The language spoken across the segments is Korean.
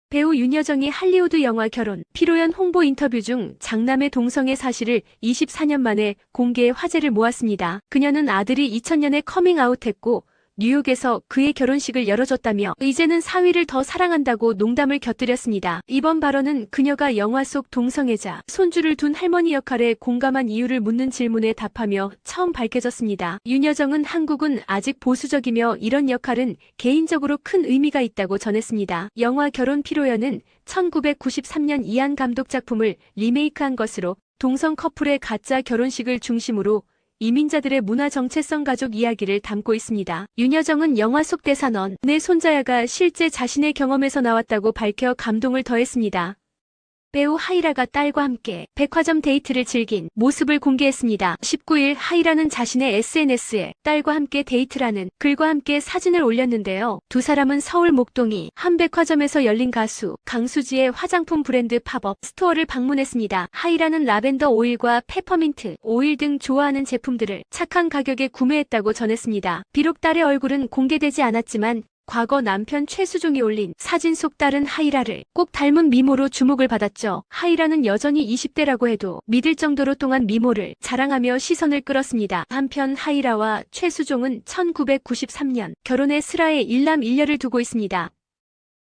배우 윤여정이 할리우드 영화 결혼, 피로연 홍보 인터뷰 중 장남의 동성애 사실을 24년 만에 공개해 화제를 모았습니다. 그녀는 아들이 2000년에 커밍아웃했고 뉴욕에서 그의 결혼식을 열어줬다며 이제는 사위를 더 사랑한다고 농담을 곁들였습니다. 이번 발언은 그녀가 영화 속 동성애자, 손주를 둔 할머니 역할에 공감한 이유를 묻는 질문에 답하며 처음 밝혀졌습니다. 윤여정은 한국은 아직 보수적이며 이런 역할은 개인적으로 큰 의미가 있다고 전했습니다. 영화 결혼 피로연은 1993년 이안 감독 작품을 리메이크한 것으로 동성 커플의 가짜 결혼식을 중심으로 이민자들의 문화 정체성 가족 이야기를 담고 있습니다. 윤여정은 영화 속 대사 넌 내 손자야가 실제 자신의 경험에서 나왔다고 밝혀 감동을 더했습니다. 배우 하이라가 딸과 함께 백화점 데이트를 즐긴 모습을 공개했습니다. 19일 하이라는 자신의 SNS에 딸과 함께 데이트라는 글과 함께 사진을 올렸는데요. 두 사람은 서울 목동이 한 백화점에서 열린 가수 강수지의 화장품 브랜드 팝업 스토어를 방문했습니다. 하이라는 라벤더 오일과 페퍼민트 오일 등 좋아하는 제품들을 착한 가격에 구매했다고 전했습니다. 비록 딸의 얼굴은 공개되지 않았지만 과거 남편 최수종이 올린 사진 속 딸은 하이라를 꼭 닮은 미모로 주목을 받았죠. 하이라는 여전히 20대라고 해도 믿을 정도로 동안 미모를 자랑하며 시선을 끌었습니다. 한편 하이라와 최수종은 1993년 결혼해 슬하에 일남 일녀를 두고 있습니다.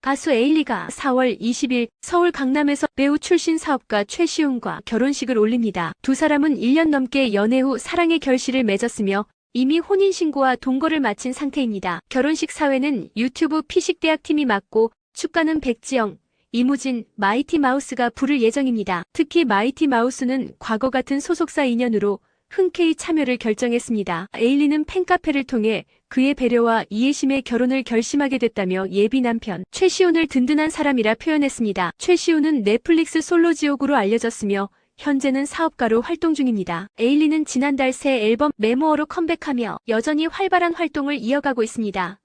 가수 에일리가 4월 20일 서울 강남에서 배우 출신 사업가 최시훈과 결혼식을 올립니다. 두 사람은 1년 넘게 연애 후 사랑의 결실을 맺었으며 이미 혼인신고와 동거를 마친 상태입니다. 결혼식 사회는 유튜브 피식대학팀이 맡고 축가는 백지영, 이무진, 마이티 마우스가 부를 예정입니다. 특히 마이티 마우스는 과거 같은 소속사 인연으로 흔쾌히 참여를 결정했습니다. 에일리는 팬카페를 통해 그의 배려와 이해심에 결혼을 결심하게 됐다며 예비 남편 최시훈을 든든한 사람이라 표현했습니다. 최시훈은 넷플릭스 솔로지옥으로 알려졌으며 현재는 사업가로 활동 중입니다. 에일리는 지난달 새 앨범 메모어로 컴백하며 여전히 활발한 활동을 이어가고 있습니다.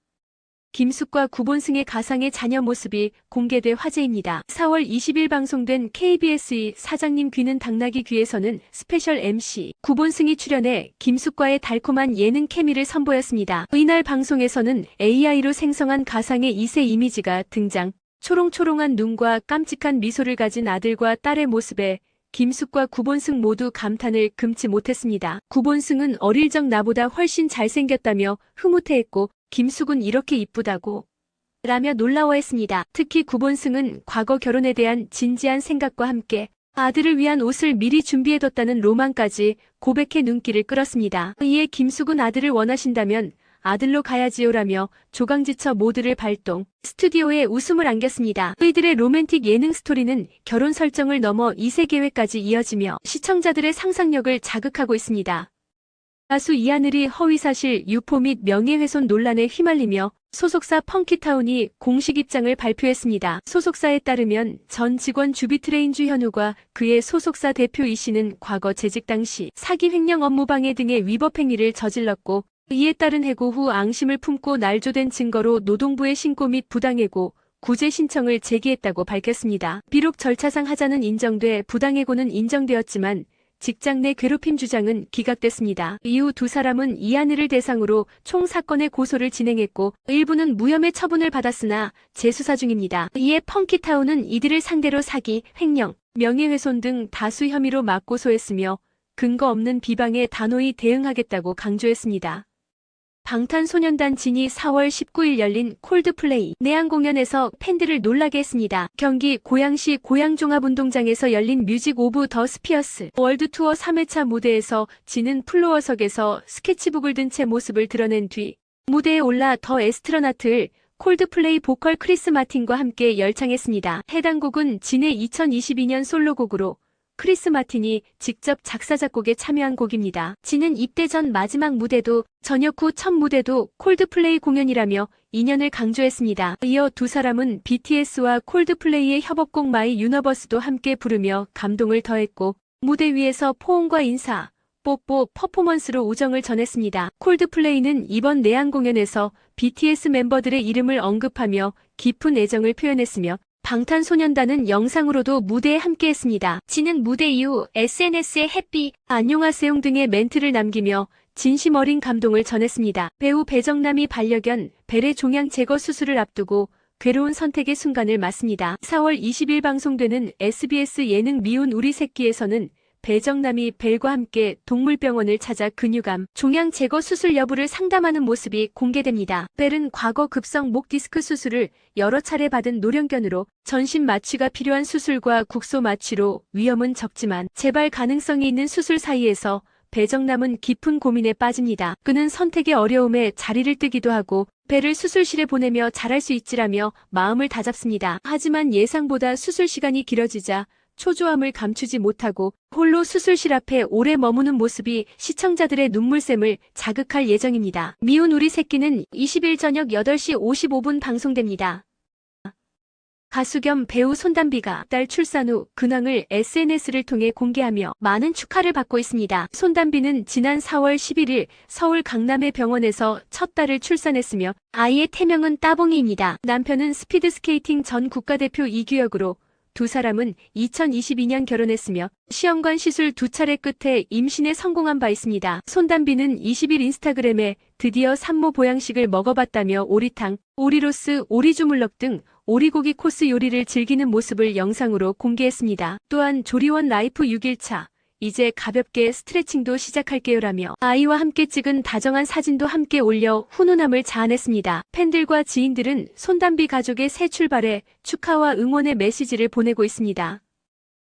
김숙과 구본승의 가상의 자녀 모습이 공개돼 화제입니다. 4월 20일 방송된 KBS 사장님 귀는 당나귀 귀에서는 스페셜 MC 구본승이 출연해 김숙과의 달콤한 예능 케미를 선보였습니다. 이날 방송에서는 AI로 생성한 가상의 2세 이미지가 등장, 초롱초롱한 눈과 깜찍한 미소를 가진 아들과 딸의 모습에 김숙과 구본승 모두 감탄을 금치 못했습니다. 구본승은 어릴 적 나보다 훨씬 잘생겼다며 흐뭇해했고 김숙은 이렇게 이쁘다고 라며 놀라워했습니다. 특히 구본승은 과거 결혼에 대한 진지한 생각과 함께 아들을 위한 옷을 미리 준비해뒀다는 로망까지 고백해 눈길을 끌었습니다. 이에 김숙은 아들을 원하신다면 아들로 가야지요라며 조강지처 모드를 발동, 스튜디오에 웃음을 안겼습니다. 이들의 로맨틱 예능 스토리는 결혼 설정을 넘어 2세 계획까지 이어지며 시청자들의 상상력을 자극하고 있습니다. 가수 이하늘이 허위사실 유포 및 명예훼손 논란에 휘말리며 소속사 펑키타운이 공식 입장을 발표했습니다. 소속사에 따르면 전 직원 주비트레인 주현우가 그의 소속사 대표 이 씨는 과거 재직 당시 사기 횡령 업무방해 등의 위법 행위를 저질렀고 이에 따른 해고 후 앙심을 품고 날조된 증거로 노동부에 신고 및 부당해고 구제 신청을 제기했다고 밝혔습니다. 비록 절차상 하자는 인정돼 부당해고는 인정되었지만 직장 내 괴롭힘 주장은 기각됐습니다. 이후 두 사람은 이하늘을 대상으로 총 사건의 고소를 진행했고 일부는 무혐의 처분을 받았으나 재수사 중입니다. 이에 펑키타운은 이들을 상대로 사기, 횡령, 명예훼손 등 다수 혐의로 맞고소했으며 근거 없는 비방에 단호히 대응하겠다고 강조했습니다. 방탄소년단 진이 4월 19일 열린 콜드플레이 내한 공연에서 팬들을 놀라게 했습니다. 경기 고양시 고양종합운동장에서 열린 뮤직 오브 더 스피어스 월드투어 3회차 무대에서 진은 플로어석에서 스케치북을 든 채 모습을 드러낸 뒤 무대에 올라 더 에스트로나트를 콜드플레이 보컬 크리스 마틴과 함께 열창했습니다. 해당 곡은 진의 2022년 솔로곡으로 크리스 마틴이 직접 작사 작곡에 참여한 곡입니다. 진은 입대 전 마지막 무대도 전역 후 첫 무대도 콜드플레이 공연이라며 인연을 강조했습니다. 이어 두 사람은 BTS와 콜드플레이의 협업곡 마이 유너버스도 함께 부르며 감동을 더했고 무대 위에서 포옹과 인사, 뽀뽀, 퍼포먼스로 우정을 전했습니다. 콜드플레이는 이번 내한 공연에서 BTS 멤버들의 이름을 언급하며 깊은 애정을 표현했으며 방탄소년단은 영상으로도 무대에 함께했습니다. 진은 무대 이후 SNS에 해피, 안녕하세요 등의 멘트를 남기며 진심 어린 감동을 전했습니다. 배우 배정남이 반려견 벨의 종양 제거 수술을 앞두고 괴로운 선택의 순간을 맞습니다. 4월 20일 방송되는 SBS 예능 미운 우리 새끼에서는 배정남이 벨과 함께 동물병원을 찾아 근육암, 종양 제거 수술 여부를 상담하는 모습이 공개됩니다. 벨은 과거 급성 목 디스크 수술을 여러 차례 받은 노령견으로 전신 마취가 필요한 수술과 국소 마취로 위험은 적지만 재발 가능성이 있는 수술 사이에서 배정남은 깊은 고민에 빠집니다. 그는 선택의 어려움에 자리를 뜨기도 하고 벨을 수술실에 보내며 잘할 수 있지라며 마음을 다잡습니다. 하지만 예상보다 수술 시간이 길어지자 초조함을 감추지 못하고 홀로 수술실 앞에 오래 머무는 모습이 시청자들의 눈물샘을 자극할 예정입니다. 미운 우리 새끼는 20일 저녁 8시 55분 방송됩니다. 가수 겸 배우 손담비가 딸 출산 후 근황을 SNS를 통해 공개하며 많은 축하를 받고 있습니다. 손담비는 지난 4월 11일 서울 강남의 병원에서 첫 딸을 출산했으며 아이의 태명은 따봉이입니다. 남편은 스피드스케이팅 전 국가대표 이규혁으로 두 사람은 2022년 결혼했으며 시험관 시술 2차례 끝에 임신에 성공한 바 있습니다. 손담비는 20일 인스타그램에 드디어 산모 보양식을 먹어봤다며 오리탕, 오리로스, 오리주물럭 등 오리고기 코스 요리를 즐기는 모습을 영상으로 공개했습니다. 또한 조리원 라이프 6일차, 이제 가볍게 스트레칭도 시작할게요라며 아이와 함께 찍은 다정한 사진도 함께 올려 훈훈함을 자아냈습니다. 팬들과 지인들은 손담비 가족의 새 출발에 축하와 응원의 메시지를 보내고 있습니다.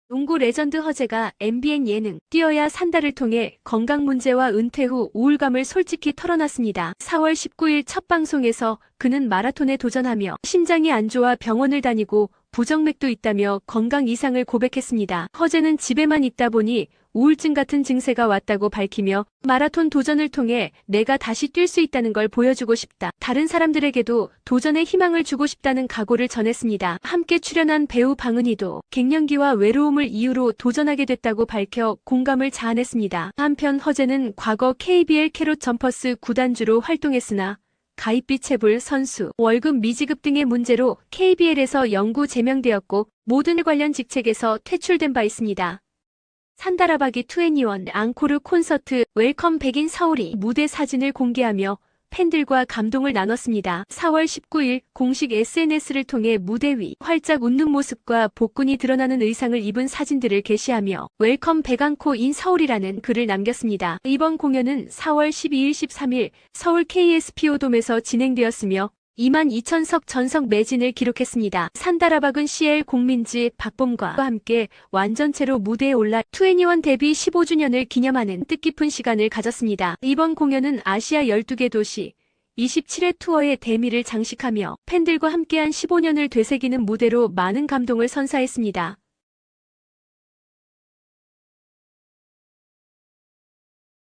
농구 레전드 허재가 MBN 예능 뛰어야 산다를 통해 건강 문제와 은퇴 후 우울감을 솔직히 털어놨습니다. 4월 19일 첫 방송에서 그는 마라톤에 도전하며 심장이 안 좋아 병원을 다니고 부정맥도 있다며 건강 이상을 고백했습니다. 허재는 집에만 있다 보니 우울증 같은 증세가 왔다고 밝히며 마라톤 도전을 통해 내가 다시 뛸 수 있다는 걸 보여주고 싶다. 다른 사람들에게도 도전의 희망을 주고 싶다는 각오를 전했습니다. 함께 출연한 배우 방은희도 갱년기와 외로움을 이유로 도전하게 됐다고 밝혀 공감을 자아냈습니다. 한편 허재는 과거 KBL 캐롯 점퍼스 구단주로 활동했으나 가입비 체불, 선수, 월급 미지급 등의 문제로 KBL에서 영구 제명되었고 모든 관련 직책에서 퇴출된 바 있습니다. 산다라박이 2NE1 앙코르 콘서트 웰컴 백인 서울이 무대 사진을 공개하며 팬들과 감동을 나눴습니다. 4월 19일 공식 SNS를 통해 무대 위 활짝 웃는 모습과 복근이 드러나는 의상을 입은 사진들을 게시하며 웰컴 백앙코 인 서울이라는 글을 남겼습니다. 이번 공연은 4월 12일 13일 서울 KSPO돔에서 진행되었으며 22,000석 전석 매진을 기록했습니다. 산다라박은 CL 공민지, 박봄과 함께 완전체로 무대에 올라 2NE1 데뷔 15주년을 기념하는 뜻깊은 시간을 가졌습니다. 이번 공연은 아시아 12개 도시 27회 투어의 대미를 장식하며 팬들과 함께한 15년을 되새기는 무대로 많은 감동을 선사했습니다.